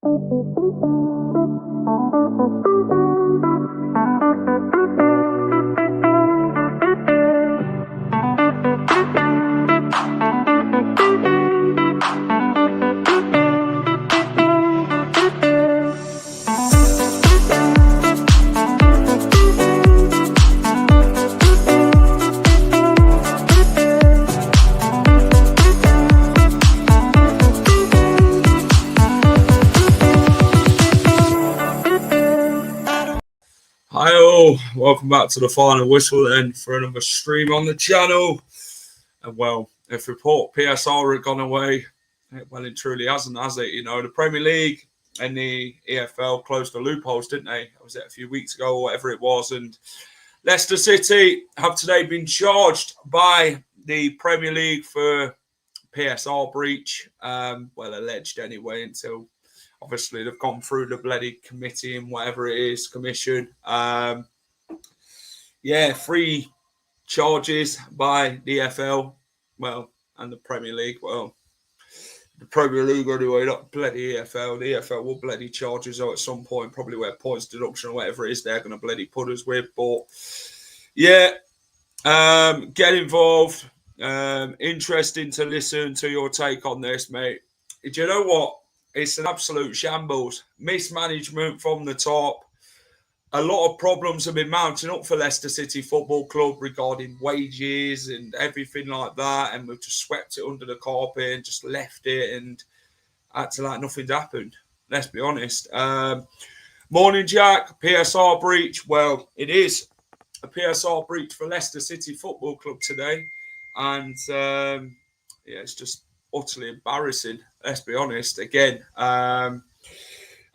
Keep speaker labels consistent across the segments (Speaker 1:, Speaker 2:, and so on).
Speaker 1: Hi all, welcome back to the final whistle then for another stream on the channel. And well, if report PSR had gone away, well it truly hasn't, has it? You know, the Premier League and the EFL closed the loopholes, didn't they? Was it a few weeks ago or whatever it was? And Leicester City have today been charged by the Premier League for PSR breach. Well, alleged anyway, until obviously they've gone through the bloody committee and whatever it is, commission. 3 charges by the EFL, well, and the Premier League. Well, the Premier League anyway, not bloody EFL. The EFL will bloody charge us at some point, probably where points deduction or whatever it is they're going to bloody put us with. But yeah, get involved. Interesting to listen to your take on this, mate. Do you know what? It's an absolute shambles. Mismanagement from the top. A lot of problems have been mounting up for Leicester City Football Club regarding wages and everything like that. And we've just swept it under the carpet and just left it and acted like nothing's happened. Let's be honest. Morning, Jack. PSR breach. Well, it is a PSR breach for Leicester City Football Club today. And it's just utterly embarrassing. Let's be honest. Again, I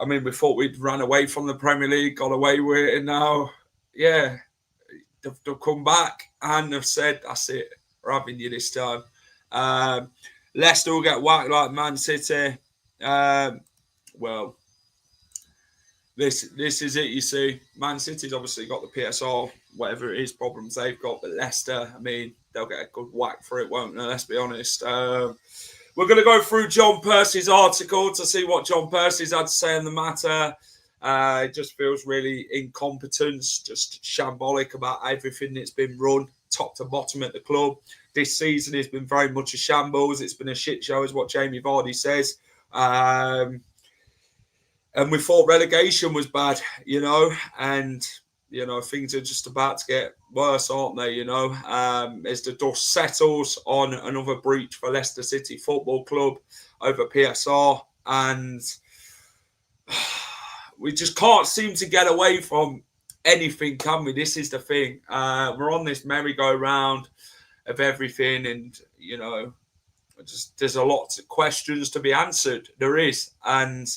Speaker 1: mean, we thought we'd run away from the Premier League, got away with it, and now, yeah, they've come back and they've said, that's it, we're having you this time. Leicester will get whacked like Man City. Well, this is it, you see. Man City's obviously got the PSR, whatever it is, problems they've got, but Leicester, I mean, they'll get a good whack for it, won't they? Let's be honest. We're going to go through John Percy's article to see what John Percy's had to say on the matter. It just feels really incompetent, just shambolic about everything that's been run top to bottom at the club. This season has been very much a shambles. It's been a shit show, is what Jamie Vardy says. And we thought relegation was bad, you know, and, you know, things are just about to get worse, aren't they, you know, as the dust settles on another breach for Leicester City Football Club over PSR. And we just can't seem to get away from anything, can we? This is the thing. We're on this merry-go-round of everything and, you know, just there's a lot of questions to be answered. There is. And,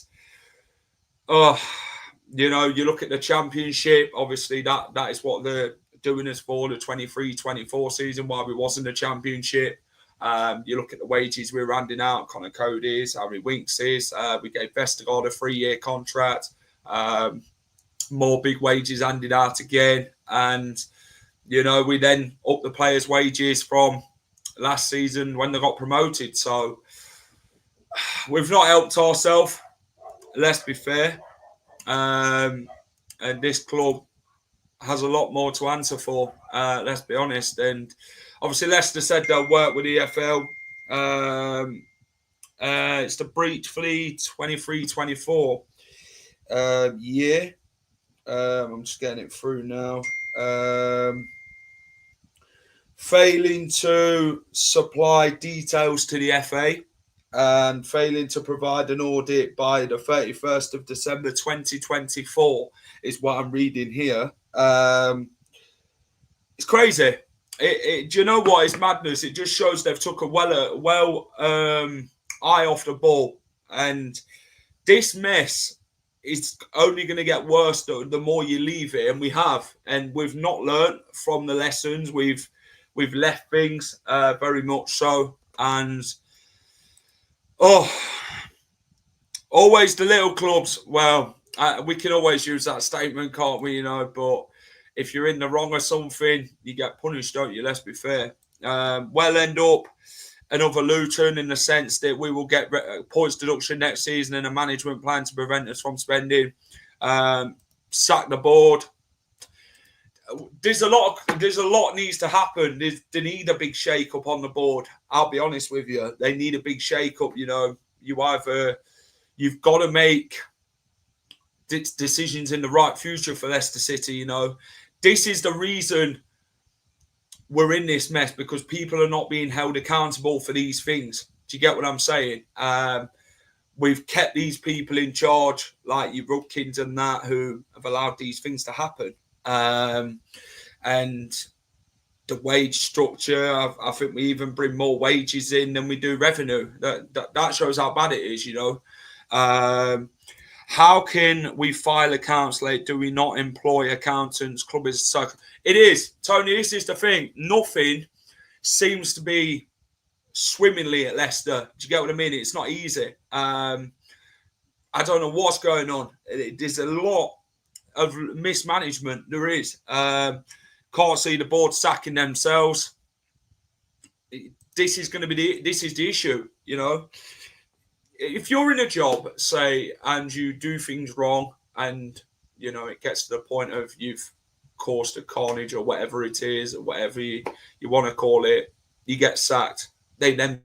Speaker 1: you know, you look at the Championship, obviously that is what they're doing us for, the 23-24 season, while we was in the Championship. You look at the wages we were handing out, Connor Cody's, Harry Winks's. We gave Vestergaard a 3-year contract. More big wages handed out again. And, you know, we then upped the players' wages from last season when they got promoted. So we've not helped ourselves, let's be fair. And this club has a lot more to answer for, let's be honest. And obviously Leicester said they'll work with the EFL. It's the breach for the 23-24 year. I'm just getting it through now. Failing to supply details to the FA and failing to provide an audit by the 31st of December 2024 is what I'm reading here. It's crazy. Do you know what? It's madness. It just shows they've took a well eye off the ball. And this mess is only going to get worse the more you leave it. And we have. And we've not learnt from the lessons. We've left things very much so. And always the little clubs. Well, we can always use that statement, can't we? You know, but if you're in the wrong or something, you get punished, don't you? Let's be fair. Well, end up another Luton in the sense that we will get points deduction next season and a management plan to prevent us from spending. Sack the board. There's a lot needs to happen. They need a big shake up on the board. I'll be honest with you. They need a big shake up. You know, you've got to make decisions in the right future for Leicester City. You know, this is the reason we're in this mess, because people are not being held accountable for these things. Do you get what I'm saying? We've kept these people in charge, like your Rudkins and that, who have allowed these things to happen. And the wage structure, I think we even bring more wages in than we do revenue. That shows how bad it is, you know. How can we file accounts late? Do we not employ accountants? Club is so. It is, Tony. This is the thing. Nothing seems to be swimmingly at Leicester. Do you get what I mean? It's not easy. I don't know what's going on. There's a lot of mismanagement. There is. Can't see the board sacking themselves. This is going to be the issue. You know, if you're in a job, say, and you do things wrong, and you know it gets to the point of you've caused a carnage or whatever it is, or whatever you want to call it, you get sacked. They then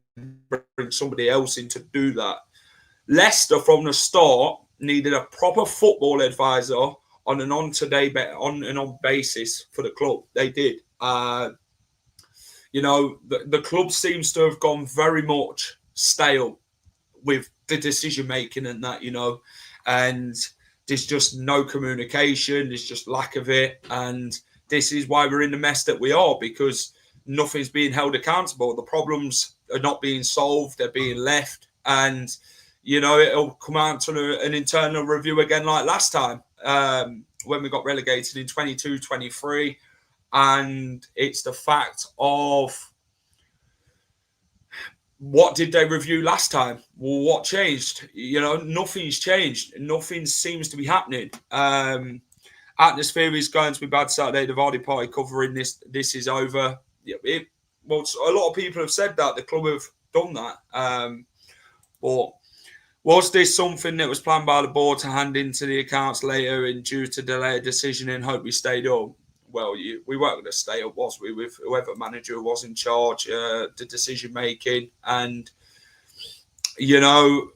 Speaker 1: bring somebody else in to do that. Leicester, from the start, needed a proper football advisor on an on basis for the club. They did. You know, the club seems to have gone very much stale with the decision making and that, you know, and there's just no communication. There's just lack of it, and this is why we're in the mess that we are, because nothing's being held accountable. The problems are not being solved; they're being left, and you know it'll come out to an internal review again, like last time when we got relegated in 22-23, and it's the fact of, what did they review last time? Well, what changed? You know, nothing's changed. Nothing seems to be happening. Atmosphere is going to be bad Saturday. The Vardy party covering this. This is over. Well, a lot of people have said that. The club have done that. But was this something that was planned by the board to hand into the accounts later and due to delay a decision and hope we stayed up? Well, we weren't going to stay up, was we, with whoever manager was in charge, the decision making. And, you know,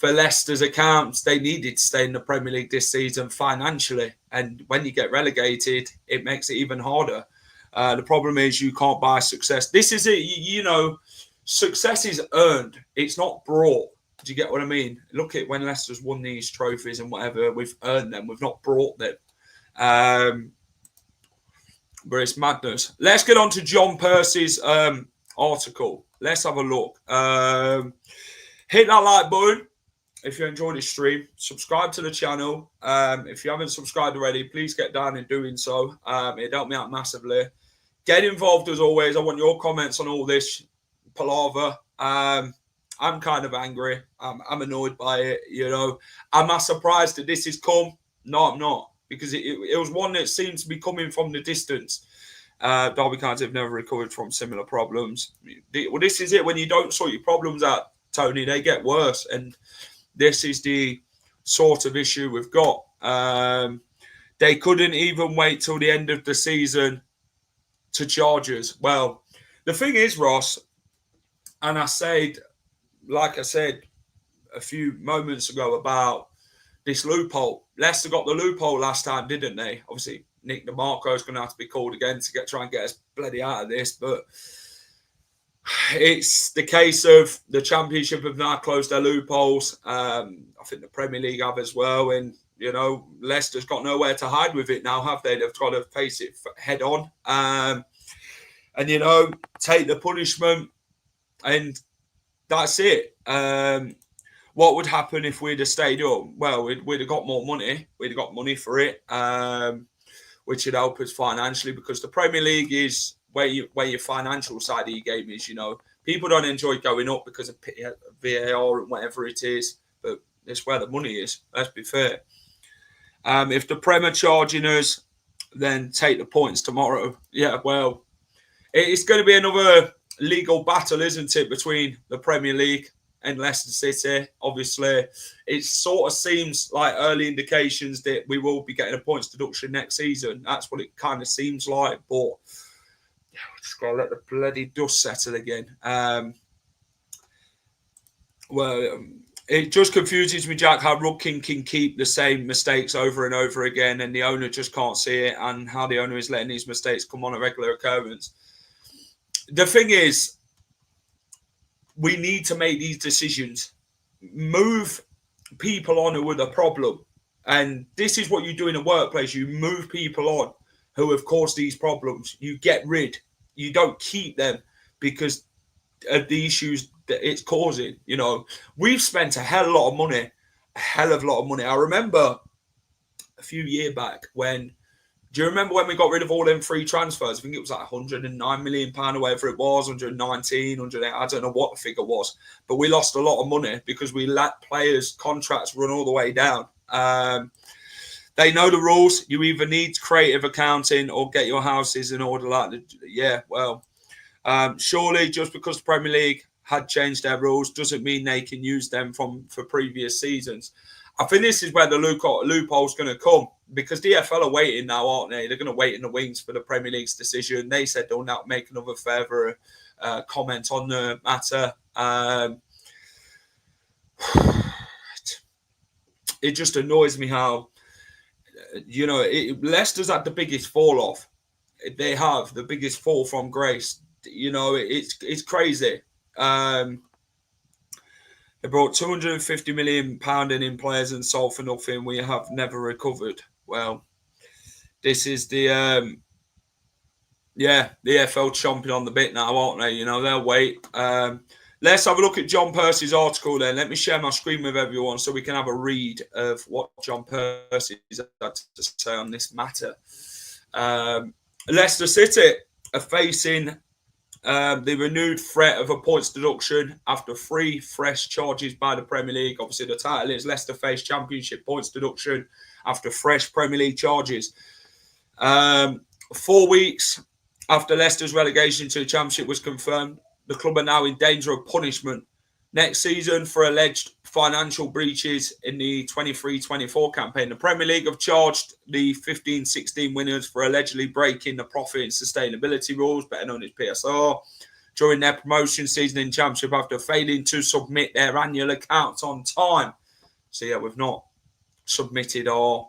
Speaker 1: for Leicester's accounts, they needed to stay in the Premier League this season financially. And when you get relegated, it makes it even harder. The problem is you can't buy success. This is it. You know, success is earned. It's not brought. Do you get what I mean? Look at when Leicester's won these trophies and whatever. We've earned them. We've not brought them. But it's madness. Let's get on to John Percy's article. Let's have a look. Hit that like button if you enjoyed this stream. Subscribe to the channel. If you haven't subscribed already, please get down in doing so. It helped me out massively. Get involved as always. I want your comments on all this palaver. I'm kind of angry. I'm annoyed by it. You know, am I surprised that this has come? No, I'm not. Because it was one that seemed to be coming from the distance. Derby County have never recovered from similar problems. Well, this is it. When you don't sort your problems out, Tony, they get worse. And this is the sort of issue we've got. They couldn't even wait till the end of the season to charge us. Well, the thing is, Ross, and like I said a few moments ago about this loophole. Leicester got the loophole last time, didn't they? Obviously, Nick DeMarco is going to have to be called again to try and get us bloody out of this. But it's the case of the Championship have now closed their loopholes. I think the Premier League have as well. And, you know, Leicester's got nowhere to hide with it now, have they? They've got to face it head on. And, you know, take the punishment. And that's it. What would happen if we'd have stayed up? Well, we'd have got more money. We'd have got money for it, which would help us financially, because the Premier League is where your financial side of your game is. You know, people don't enjoy going up because of VAR and whatever it is, but it's where the money is. Let's be fair. If the Premier charging us, then take the points tomorrow. Yeah, well, it's going to be another legal battle, isn't it, between the Premier League and Leicester City? Obviously, it sort of seems like early indications that we will be getting a points deduction next season. That's what it kind of seems like. But yeah, we just got to let the bloody dust settle again. It just confuses me, Jack, how Rudkin can keep the same mistakes over and over again, and the owner just can't see it, and how the owner is letting these mistakes come on a regular occurrence. The thing is, we need to make these decisions. Move people on who are the problem. And this is what you do in a workplace. You move people on who have caused these problems. You get rid. You don't keep them because of the issues that it's causing. You know, we've spent a hell of a lot of money. I remember a few years back when, do you remember when we got rid of all them free transfers? I think it was like £109 million or whatever it was, 119, 108, I don't know what the figure was. But we lost a lot of money because we let players' contracts run all the way down. They know the rules. You either need creative accounting or get your houses in order. Surely just because the Premier League had changed their rules doesn't mean they can use them for previous seasons. I think this is where the loophole's going to come, because DFL are waiting now, aren't they? They're going to wait in the wings for the Premier League's decision. They said they'll not make another further comment on the matter. It just annoys me how, Leicester's had the biggest fall off. They have the biggest fall from grace. It's crazy. They brought £250 million in players and sold for nothing. We have never recovered. Well, this is the EFL chomping on the bit now, aren't they? They'll wait. Let's have a look at John Percy's article then. Let me share my screen with everyone so we can have a read of what John Percy had to say on this matter. Leicester City are facing the renewed threat of a points deduction after 3 fresh charges by the Premier League. Obviously, the title is Leicester face Championship points deduction after fresh Premier League charges. 4 weeks after Leicester's relegation to the Championship was confirmed, the club are now in danger of punishment next season for alleged financial breaches in the 23-24 campaign. The Premier League have charged the 15-16 winners for allegedly breaking the profit and sustainability rules, better known as PSR, during their promotion season in Championship after failing to submit their annual accounts on time. So, yeah, we've not submitted our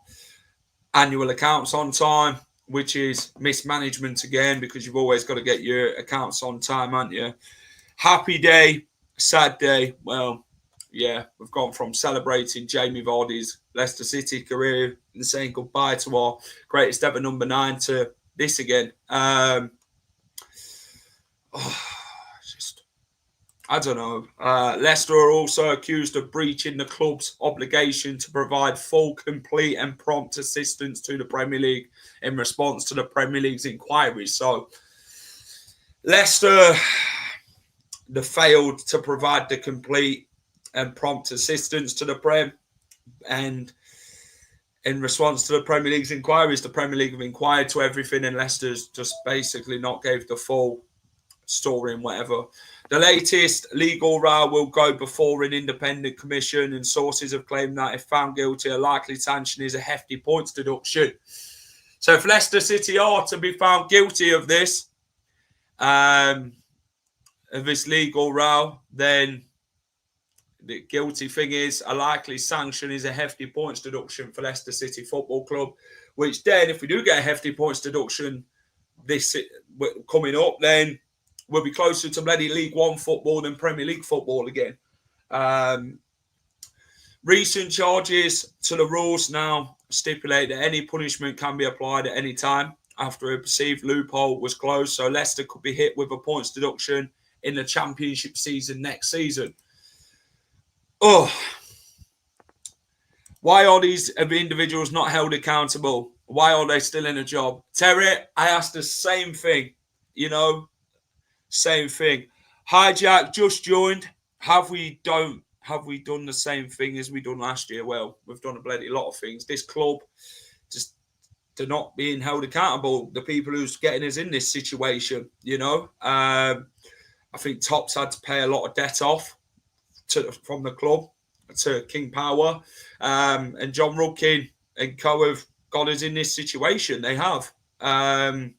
Speaker 1: annual accounts on time, which is mismanagement again, because you've always got to get your accounts on time, haven't you? Happy day, sad day. Well, yeah, we've gone from celebrating Jamie Vardy's Leicester City career and saying goodbye to our greatest ever number 9 to this again. I don't know. Leicester are also accused of breaching the club's obligation to provide full, complete and prompt assistance to the Premier League in response to the Premier League's inquiries. So, Leicester, they failed to provide the complete and prompt assistance to the Prem. And in response to the Premier League's inquiries, the Premier League have inquired to everything and Leicester's just basically not gave the full story and whatever. The latest legal row will go before an independent commission, and sources have claimed that if found guilty, a likely sanction is a hefty points deduction. So if Leicester City are to be found guilty of this legal row, then the guilty thing is a likely sanction is a hefty points deduction for Leicester City Football Club, which then, if we do get a hefty points deduction this coming up, then we'll be closer to bloody League One football than Premier League football again. Recent charges to the rules now stipulate that any punishment can be applied at any time after a perceived loophole was closed. So Leicester could be hit with a points deduction in the Championship season next season. Why are these individuals not held accountable? Why are they still in a job? Terry, I asked the same thing, same thing. Hi, Jack, just joined. Have we done the same thing as we done last year? Well, we've done a bloody lot of things. This club, just they're not being held accountable. The people who's getting us in this situation, I think Top's had to pay a lot of debt off from the club to King Power. And John Rudkin and co have got us in this situation. They have. And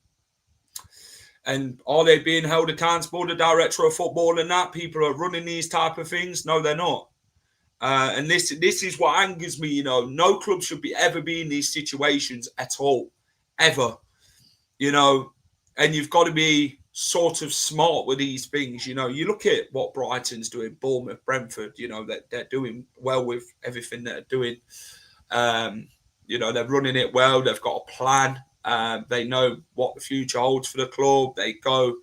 Speaker 1: are they being held accountable, the director of football and that? People are running these type of things? No, they're not. And this is what angers me, No club should ever be in these situations at all. Ever. And you've got to be sort of smart with these things. You look at what Brighton's doing, Bournemouth, Brentford, that they're doing well with everything they're doing. They're running it well. They've got a plan. They know what the future holds for the club. They go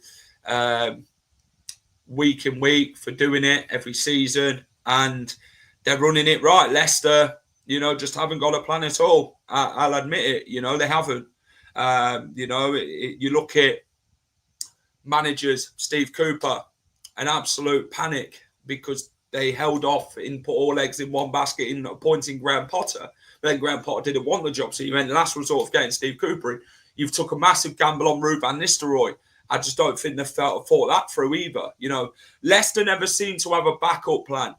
Speaker 1: week in week for doing it every season, and they're running it right. Leicester, just haven't got a plan at all. I'll admit it. They haven't. You look at managers, Steve Cooper, an absolute panic because they held off and put all eggs in one basket in appointing Graham Potter. But then Graham Potter didn't want the job, so you went last resort of getting Steve Cooper in. You've took a massive gamble on Ruud van Nistelrooy. I just don't think they've thought that through either. Leicester never seem to have a backup plan.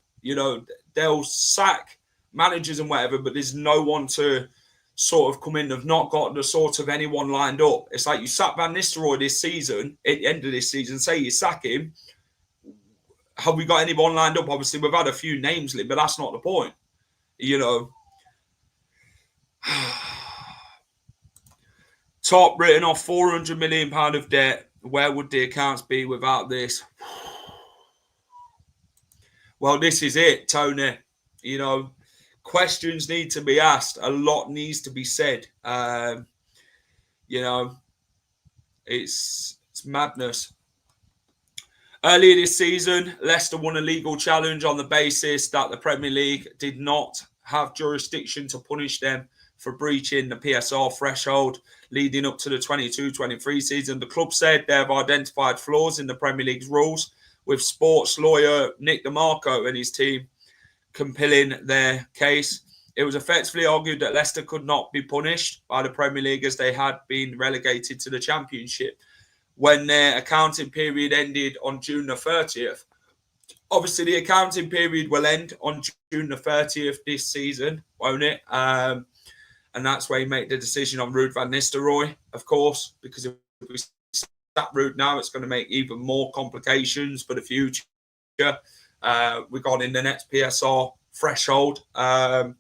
Speaker 1: They'll sack managers and whatever, but there's no one to sort of come in. They've not got the sort of anyone lined up. It's like you sack Van Nistelrooy this season, at the end of this season, say you sack him. Have we got anyone lined up? Obviously, we've had a few names, but that's not the point. Top written off £400 million of debt. Where would the accounts be without this? Well, this is it, Tony. Questions need to be asked. A lot needs to be said. It's madness. Earlier this season, Leicester won a legal challenge on the basis that the Premier League did not have jurisdiction to punish them for breaching the PSR threshold leading up to the 22-23 season. The club said they have identified flaws in the Premier League's rules, with sports lawyer Nick DeMarco and his team compiling their case. It was effectively argued that Leicester could not be punished by the Premier League as they had been relegated to the Championship when their accounting period ended on June the 30th. Obviously, the accounting period will end on June the 30th this season, won't it? And that's where you make the decision on Ruud van Nistelrooy, of course, because if we start Ruud now, it's going to make even more complications for the future. We got in the next PSR threshold. And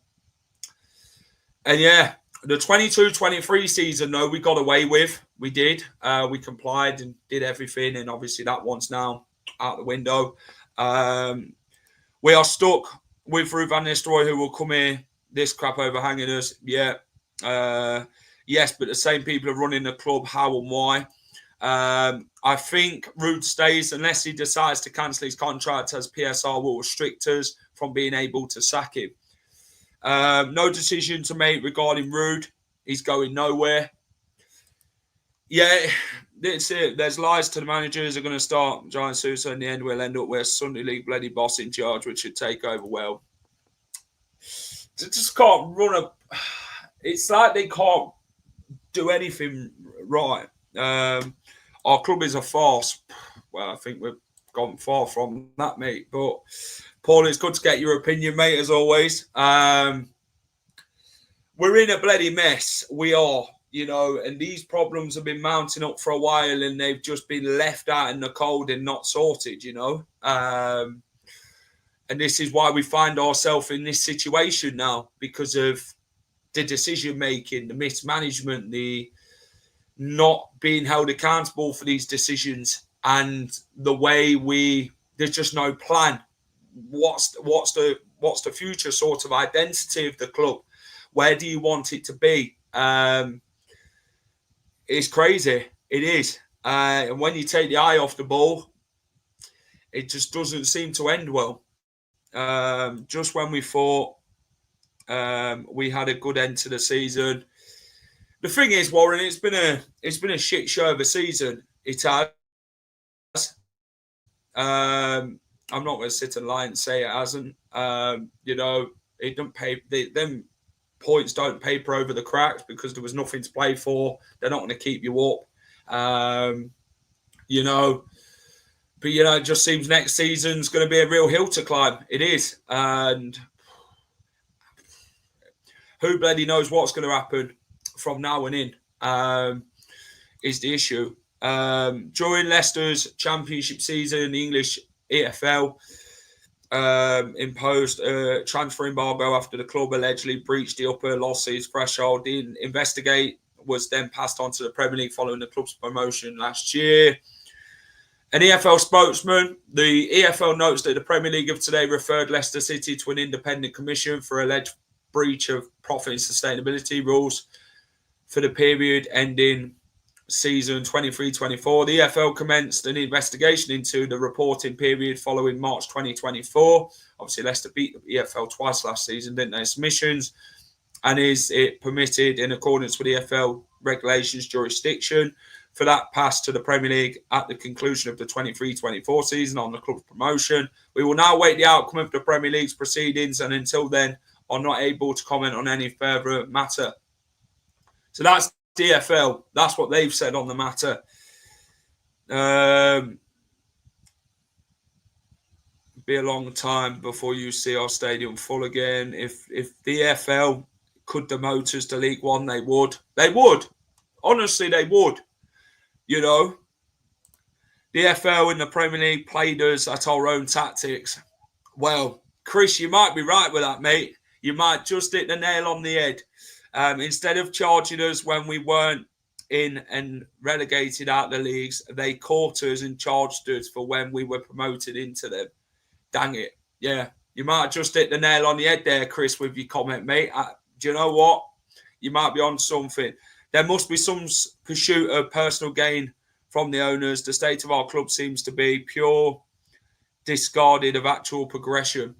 Speaker 1: yeah, the 22-23 season, though, we got away with. We did. We complied and did everything. And obviously that one's now out the window. We are stuck with Ruud van Nistelrooy, who will come here. This crap overhanging us. Yeah. Yes, but the same people are running the club. How and why? I think Ruud stays unless he decides to cancel his contract, as PSR will restrict us from being able to sack him. No decision to make regarding Ruud. He's going nowhere. Yeah, that's it. There's lies to the managers. They're going to start Giant Sousa. In the end, we'll end up with a Sunday League bloody boss in charge, which should take over well. They just can't run a... It's like they can't do anything right. Our club is a farce. Well, I think we've gone far from that, mate. But, Paul, it's good to get your opinion, mate, as always. We're in a bloody mess. We are, and these problems have been mounting up for a while and they've just been left out in the cold and not sorted, And this is why we find ourselves in this situation now, because of the decision-making, the mismanagement, the not being held accountable for these decisions, and the way there's just no plan. What's the future sort of identity of the club? Where do you want it to be? It's crazy. It is. And when you take the eye off the ball, it just doesn't seem to end well. Just when we thought we had a good end to the season. The thing is, Warren, it's been a shit show of a season. It has. I'm not going to sit and lie and say it hasn't. It don't pay. Them points don't paper over the cracks because there was nothing to play for. They're not going to keep you up. But, it just seems next season's going to be a real hill to climb. It is. And who bloody knows what's going to happen from now on in is the issue. During Leicester's championship season, the English EFL imposed a transfer embargo after the club allegedly breached the upper losses threshold. The investigate was then passed on to the Premier League following the club's promotion last year. An EFL spokesman, the EFL notes that the Premier League of today referred Leicester City to an independent commission for alleged breach of profit and sustainability rules for the period ending season 23-24. The EFL commenced an investigation into the reporting period following March 2024. Obviously, Leicester beat the EFL twice last season, didn't they? Submissions, and is it permitted in accordance with EFL regulations jurisdiction for that pass to the Premier League at the conclusion of the 23-24 season on the club's promotion. We will now wait the outcome of the Premier League's proceedings, and until then are not able to comment on any further matter. So that's DFL. That's what they've said on the matter. Be a long time before you see our stadium full again. If the EFL could demote us to League One, they would. They would. Honestly, they would. The EFL and the Premier League played us at our own tactics. Well, Chris, you might be right with that, mate. You might just hit the nail on the head. Instead of charging us when we weren't in and relegated out the leagues, they caught us and charged us for when we were promoted into them. Dang it. Yeah, you might just hit the nail on the head there, Chris, with your comment, mate. Do you know what? You might be on something. There must be some pursuit of personal gain from the owners. The state of our club seems to be pure discarded of actual progression.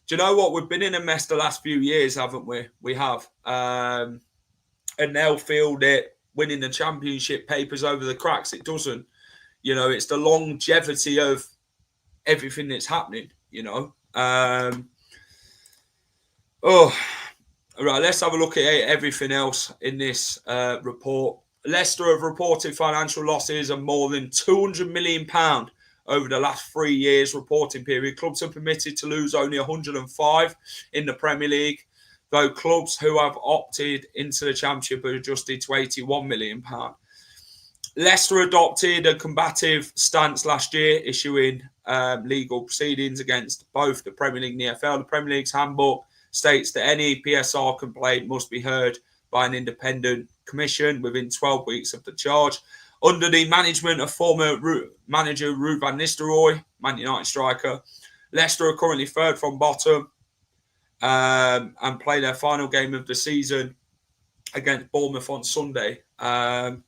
Speaker 1: Do you know what? We've been in a mess the last few years, haven't we? We have. And they'll feel that winning the championship papers over the cracks. It doesn't. It's the longevity of everything that's happening, Right, let's have a look at everything else in this report. Leicester have reported financial losses of more than £200 million over the last 3 years reporting period. Clubs are permitted to lose only 105 in the Premier League, though clubs who have opted into the Championship are adjusted to £81 million. Leicester adopted a combative stance last year, issuing legal proceedings against both the Premier League and the EFL. The Premier League's handbook states that any PSR complaint must be heard by an independent commission within 12 weeks of the charge. Under the management of former manager Ruud van Nistelrooy, Man United striker, Leicester are currently third from bottom and play their final game of the season against Bournemouth on Sunday. I'll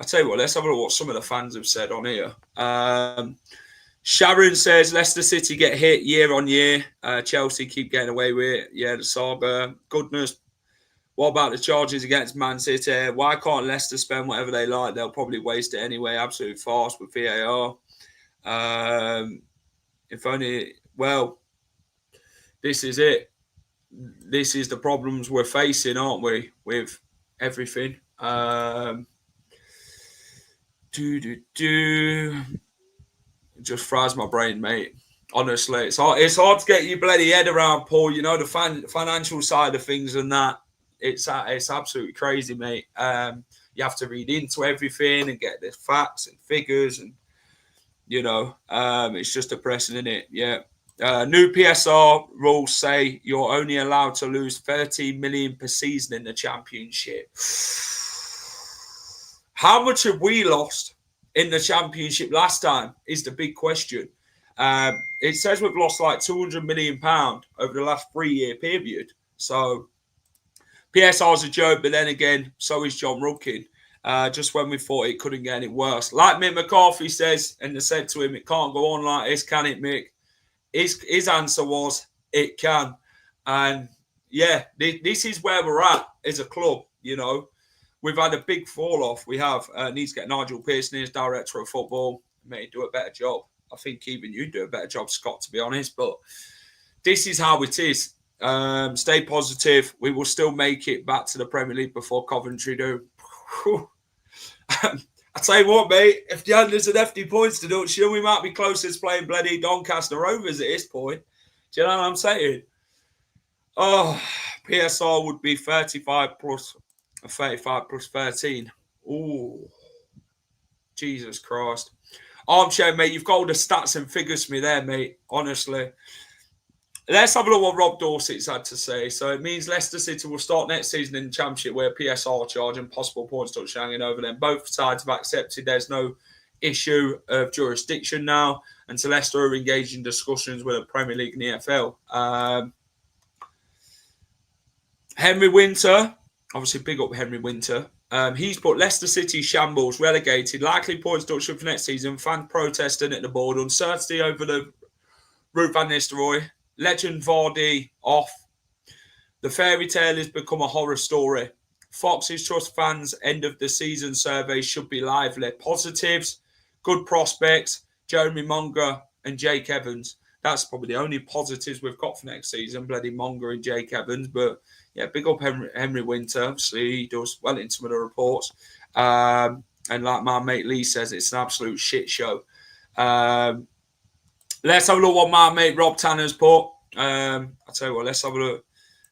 Speaker 1: tell you what, let's have a look at what some of the fans have said on here. Sharon says Leicester City get hit year on year. Chelsea keep getting away with it. Yeah, the saga. Goodness. What about the charges against Man City? Why can't Leicester spend whatever they like? They'll probably waste it anyway. Absolute farce with VAR. If only, well, this is it. This is the problems we're facing, aren't we, with everything? Just fries my brain, mate. Honestly, it's hard to get your bloody head around, Paul. The financial side of things and that. It's absolutely crazy, mate. You have to read into everything and get the facts and figures, and it's just depressing, isn't it? Yeah. New PSR rules say you're only allowed to lose 30 million per season in the Championship. How much have we lost in the Championship last time is the big question. It says we've lost like £200 million over the last 3-year period. So PSR's a joke, but then again, so is John Rudkin. Just when we thought it couldn't get any worse. Like Mick McCarthy says, and they said to him, it can't go on like this, can it, Mick? His answer was, it can. And yeah, this is where we're at as a club, We've had a big fall off. We have. Needs to get Nigel Pearson as director of football. May do a better job. I think even you do a better job, Scott, to be honest. But this is how it is. Stay positive. We will still make it back to the Premier League before Coventry do. I tell you what, mate, if the unders an FD points deduction, we might be closer to playing bloody Doncaster Rovers at this point. Do you know what I'm saying? Oh, PSR would be 35 plus 35 plus 13. Ooh, Jesus Christ. Armchair, mate, you've got all the stats and figures for me there, mate. Honestly. Let's have a look what Rob Dorset's had to say. So it means Leicester City will start next season in the Championship where PSR charge and possible points touch hanging over them. Both sides have accepted there's no issue of jurisdiction now, and so Leicester are engaged in discussions with the Premier League and the EFL. Henry Winter, obviously big up Henry Winter. He's put Leicester City shambles, relegated, likely points deduction for next season, fans protesting at the board, uncertainty over the Ruud van Nistelrooy, legend Vardy off. The fairy tale has become a horror story. Fox's Trust fans' end of the season survey should be lively. Positives, good prospects, Jeremy Monger and Jake Evans. That's probably the only positives we've got for next season, bloody Monger and Jake Evans. But yeah, big up Henry Winter. Obviously, he does well in some of the reports. And like my mate Lee says, it's an absolute shit show. Let's have a look what my mate Rob Tanner's put. I'll tell you what, let's have a look.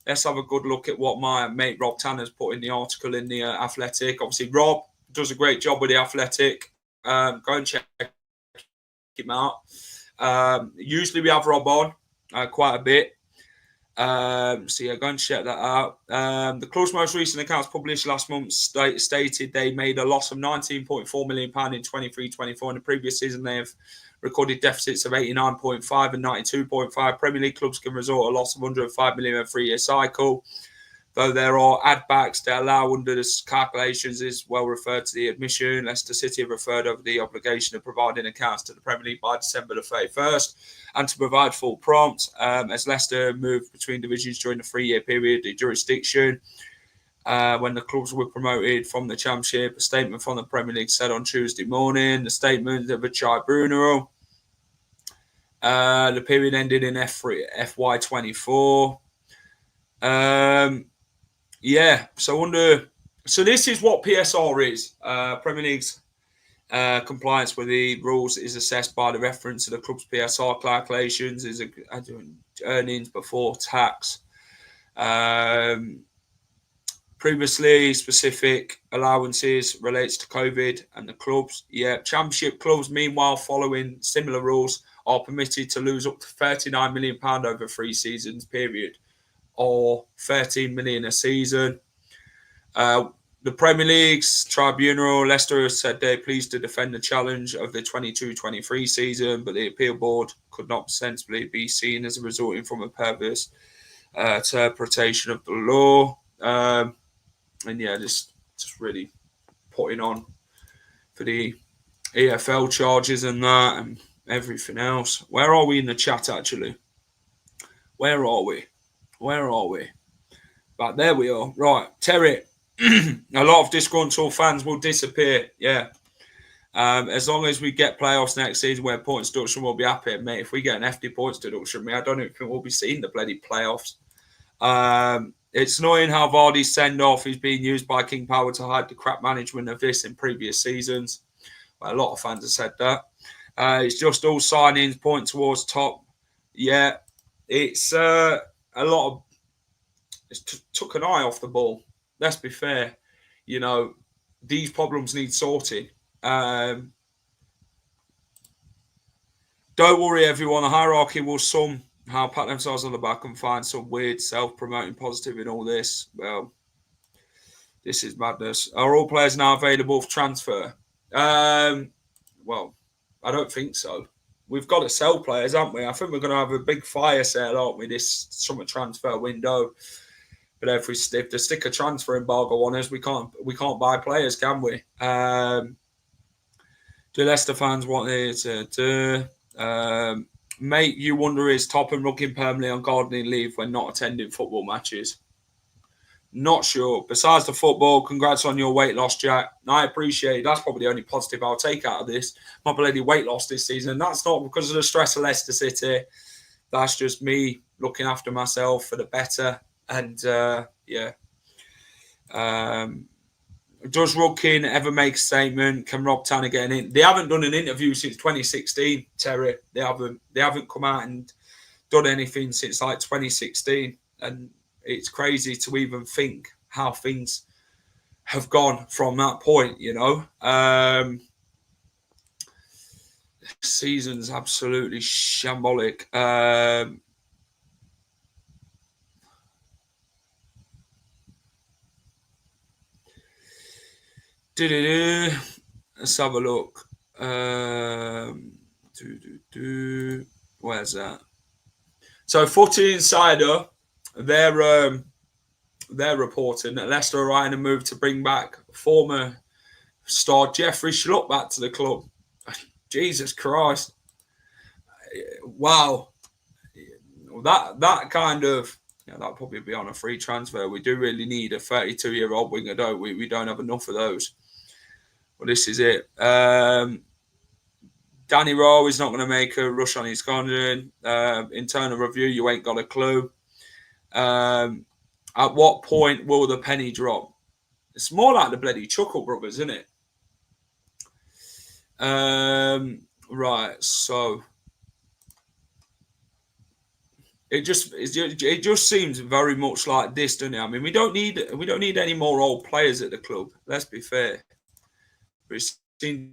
Speaker 1: Let's have a good look at what my mate Rob Tanner's put in the article in the Athletic. Obviously, Rob does a great job with the Athletic. Go and check him out. Usually we have Rob on quite a bit. So yeah, go and check that out. The club's most recent accounts published last month stated they made a loss of £19.4 million in 23-24. In the previous season, they have recorded deficits of 89.5 and 92.5. Premier League clubs can resort a loss of 105 million in a 3-year cycle. Though there are add-backs that allow under the calculations is well referred to the admission. Leicester City have referred over the obligation of providing accounts to the Premier League by December the 31st and to provide full prompt. As Leicester moved between divisions during the 3-year period, the jurisdiction, when the clubs were promoted from the Championship, a statement from the Premier League said on Tuesday morning, the statement of a tribunal. The period ended in FY24. Yeah, so this is what PSR is. Premier League's compliance with the rules is assessed by the reference to the club's PSR calculations, is earnings before tax. Previously, specific allowances relates to COVID and the clubs. Yeah, Championship clubs, meanwhile, following similar rules, are permitted to lose up to £39 million over 3 seasons period, or 13 million a season. The Premier League's tribunal, Leicester has said they're pleased to defend the challenge of the 22-23 season, but the appeal board could not sensibly be seen as resulting from a perverse interpretation of the law. And yeah, just really putting on for the EFL charges and that and everything else. Where are we in the chat, actually? Where are we? But there we are. Right, Terry. A lot of disgruntled fans will disappear. Yeah. As long as we get playoffs next season where points deduction will be happy, mate. If we get an FD points deduction, mate, I don't even think we'll be seeing the bloody playoffs. It's annoying how Vardy's send-off is being used by King Power to hide the crap management of this in previous seasons. Well, a lot of fans have said that. It's just all signings point towards top. Yeah, it's a lot of... took an eye off the ball. Let's be fair. You know, these problems need sorting. Don't worry, everyone. The hierarchy will somehow pat themselves on the back and find some weird self-promoting positive in all this. Well, this is madness. Are all players now available for transfer? Well, I don't think so. We've got to sell players, haven't we? I think we're going to have a big fire sale, aren't we, this summer transfer window. But if they stick a transfer embargo on us, we can't buy players, can we? Do Leicester fans want it to make you wonder is Topham looking permanently on gardening leave when not attending football matches? Not sure. Besides the football, congrats on your weight loss, Jack. I appreciate it. That's probably the only positive I'll take out of this. My bloody weight loss this season. That's not because of the stress of Leicester City. That's just me looking after myself for the better. And, Does Rudkin ever make a statement? Can Rob Tanner get in? They haven't done an interview since 2016, Terry. They haven't come out and done anything since like 2016. And it's crazy to even think how things have gone from that point, you know. Season's absolutely shambolic. Let's have a look. Where's that? So Footy Insider, they're reporting that Leicester are eyeing a move to bring back former star Jeffrey Schlupp back to the club. Jesus Christ. Wow. That kind of, that'll probably be on a free transfer. We do really need a 32-year-old winger, don't we? We don't have enough of those. Well, this is it. Danny Rowe is not going to make a rush on his contract. Internal review, you ain't got a clue. At what point will the penny drop? It's more like the bloody Chuckle Brothers, isn't it? Right, so it just seems very much like this, doesn't it? I mean, we don't need any more old players at the club. Let's be fair. But it seems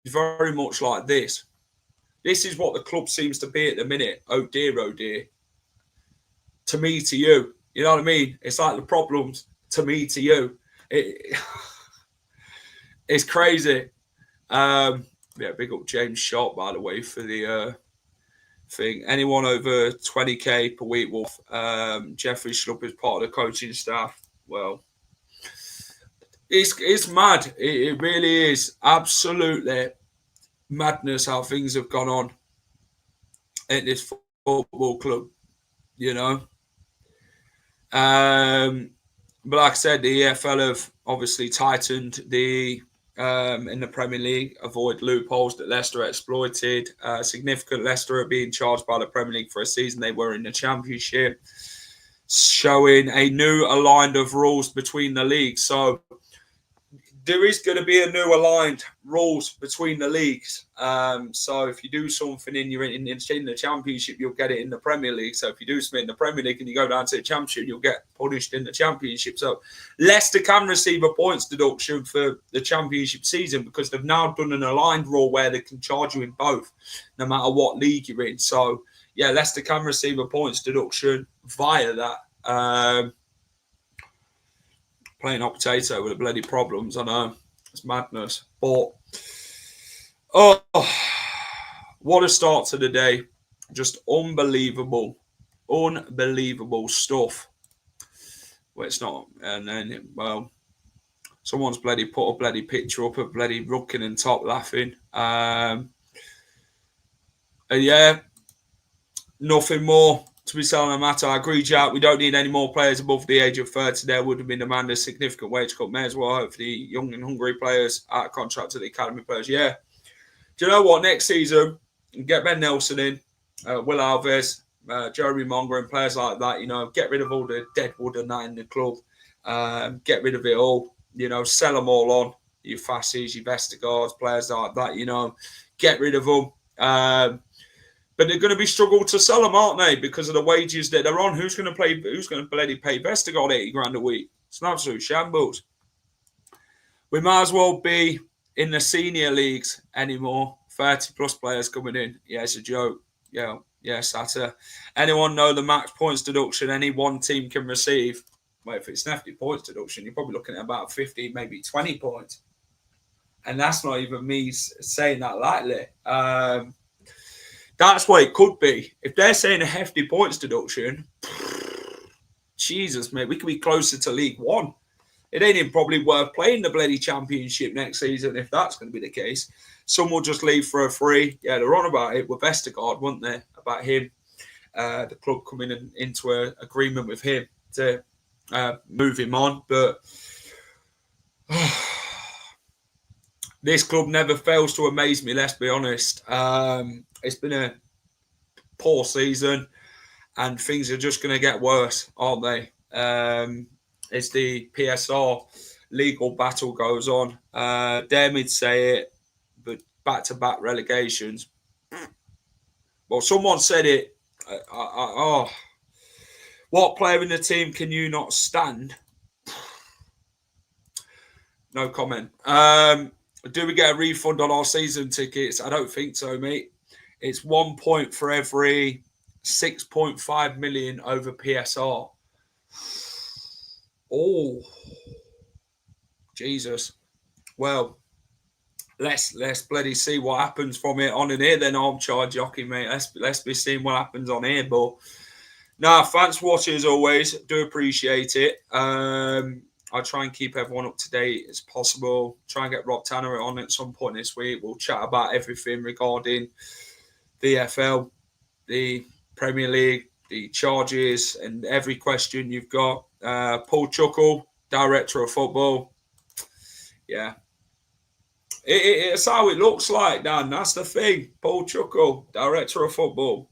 Speaker 1: very much like this. This is what the club seems to be at the minute. Oh dear, oh dear. To me, to you. You know what I mean? It's like the problems to me, to you. It's crazy. Big up James Sharp, by the way, for the thing. Anyone over 20k per week, Wolf. Jeffrey Schlupp is part of the coaching staff. Well, it's mad. It really is absolutely madness how things have gone on at this football club, you know. But like I said, the EFL have obviously tightened the in the Premier League, avoid loopholes that Leicester exploited. Significant Leicester are being charged by the Premier League for a season they were in the Championship, showing a new aligned of rules between the leagues. So there is going to be a new aligned rules between the leagues. So if you do something in the Championship, you'll get it in the Premier League. So if you do something in the Premier League and you go down to the Championship, you'll get punished in the Championship. So Leicester can receive a points deduction for the Championship season because they've now done an aligned rule where they can charge you in both, no matter what league you're in. So yeah, Leicester can receive a points deduction via that. Playing hot potato with the bloody problems, I know. It's madness. But, what a start to the day. Just unbelievable stuff. Well, it's not. And then, someone's bloody put a bloody picture up of bloody Rudkin and Top laughing. And yeah, nothing more to be said on the matter. I agree, Jack. We don't need any more players above the age of 30. There would have been demanded a significant wage cut. May as well hope for the young and hungry players out of contract to the academy players. Yeah. Do you know what? Next season, get Ben Nelson in, Will Alves, Jeremy Monger and players like that. You know, get rid of all the deadwood and that in the club. Get rid of it all. You know, sell them all on. Your Fassis, your Vestergaards, players like that. You know, get rid of them. But they're going to be struggled to sell them, aren't they? Because of the wages that they're on. Who's going to bloody pay Vestergaard 80 grand a week? It's an absolute shambles. We might as well be in the senior leagues anymore. 30 plus players coming in. Yeah, it's a joke. Yeah, yes, that's anyone know the max points deduction any one team can receive? Well, if it's an FD points deduction, you're probably looking at about 15, maybe 20 points. And that's not even me saying that lightly. That's what it could be. If they're saying a hefty points deduction, Jesus, mate, we could be closer to League One. It ain't even probably worth playing the bloody Championship next season if that's going to be the case. Some will just leave for a free. Yeah, they're on about it with Vestergaard, weren't they? About him, the club coming into an agreement with him to move him on. But this club never fails to amaze me, let's be honest. It's been a poor season and things are just going to get worse, aren't they? It's the PSR legal battle goes on. Dare me to say it, but back-to-back relegations. Well, someone said it. What player in the team can you not stand? No comment. Do we get a refund on our season tickets? I don't think so, mate. It's 1 point for every 6.5 million over PSR. Oh, Jesus. Well, let's bloody see what happens from it on in here. Then armchair jockey, mate. Let's be seeing what happens on here. But nah, thanks for watching as always. Do appreciate it. I'll try and keep everyone up to date as possible. Try and get Rob Tanner on at some point this week. We'll chat about everything regarding the EFL, the Premier League, the charges, and every question you've got. Paul Chuckle, Director of Football. Yeah. It's how it looks like, Dan. That's the thing. Paul Chuckle, Director of Football.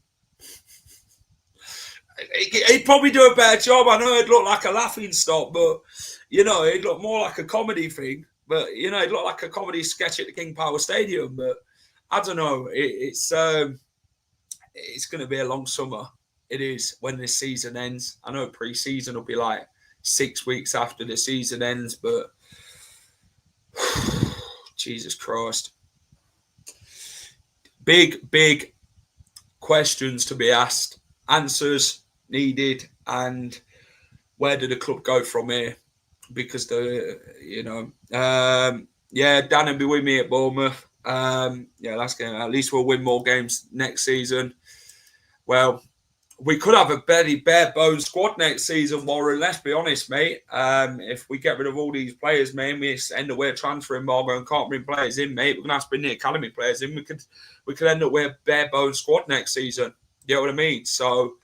Speaker 1: He'd probably do a better job. I know it'd look like a laughing stock, but, you know, it'd look more like a comedy thing. But, you know, it'd look like a comedy sketch at the King Power Stadium. But I don't know. It's going to be a long summer. It is when this season ends. I know pre-season will be like 6 weeks after the season ends, but Jesus Christ. Big questions to be asked, answers needed, and where did the club go from here? Because Dan will be with me at Bournemouth. That's going to, at least we'll win more games next season. Well, we could have a very bare bones squad next season, Warren. Let's be honest, mate. If we get rid of all these players, mate, we end up with a transfer embargo and can't bring players in, mate. We're gonna have to bring the academy players in. We could end up with a bare bones squad next season. You know what I mean? So,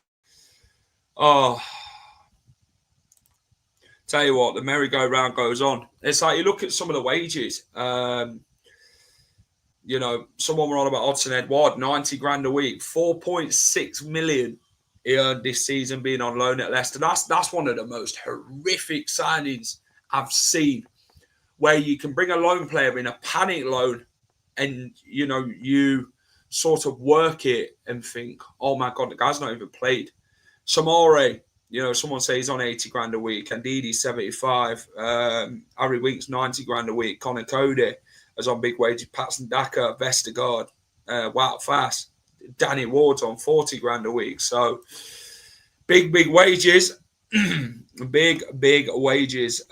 Speaker 1: tell you what, the merry-go-round goes on. It's like you look at some of the wages. Someone were on about Odson Edouard, 90 grand a week, 4.6 million. He earned this season being on loan at Leicester. That's one of the most horrific signings I've seen, where you can bring a loan player in, a panic loan, and, you sort of work it and think, oh, my God, the guy's not even played. Samore, someone says he's on 80 grand a week. Ndidi, 75. Harry Winks, 90 grand a week. Connor Cody is on big wages. Patson Daka, Vestergaard, Wout Fass. Danny Ward's on 40 grand a week. So big wages. big wages.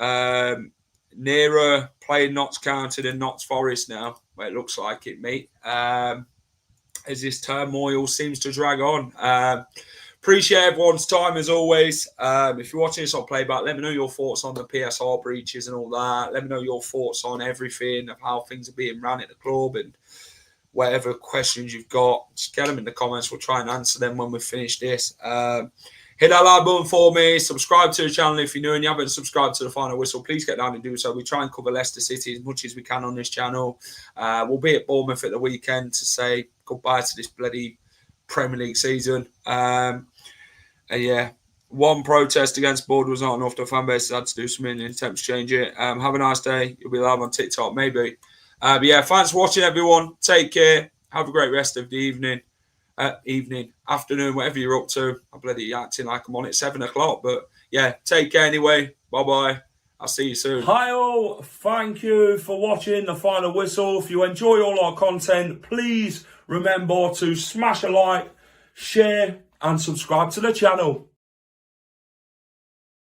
Speaker 1: Nearer playing Notts County than Notts Forest now. Well, it looks like it, mate. As this turmoil seems to drag on. Appreciate everyone's time as always. If you're watching this on playback, let me know your thoughts on the PSR breaches and all that. Let me know your thoughts on everything, of how things are being run at the club, and whatever questions you've got, just get them in the comments. We'll try and answer them when we finish this. Hit that like button for me. Subscribe to the channel if you're new and you haven't subscribed to the Final Whistle. Please get down and do so. We try and cover Leicester City as much as we can on this channel. We'll be at Bournemouth at the weekend to say goodbye to this bloody Premier League season. One protest against board was not enough. The fan base had to do something in attempt to change it. Have a nice day. You'll be live on TikTok, maybe. Thanks for watching, everyone. Take care. Have a great rest of the afternoon, whatever you're up to. I'm bloody acting like I'm on at 7 o'clock. But yeah, take care anyway. Bye-bye. I'll see you soon. Hi all. Thank you for watching The Final Whistle. If you enjoy all our content, please remember to smash a like, share, and subscribe to the channel.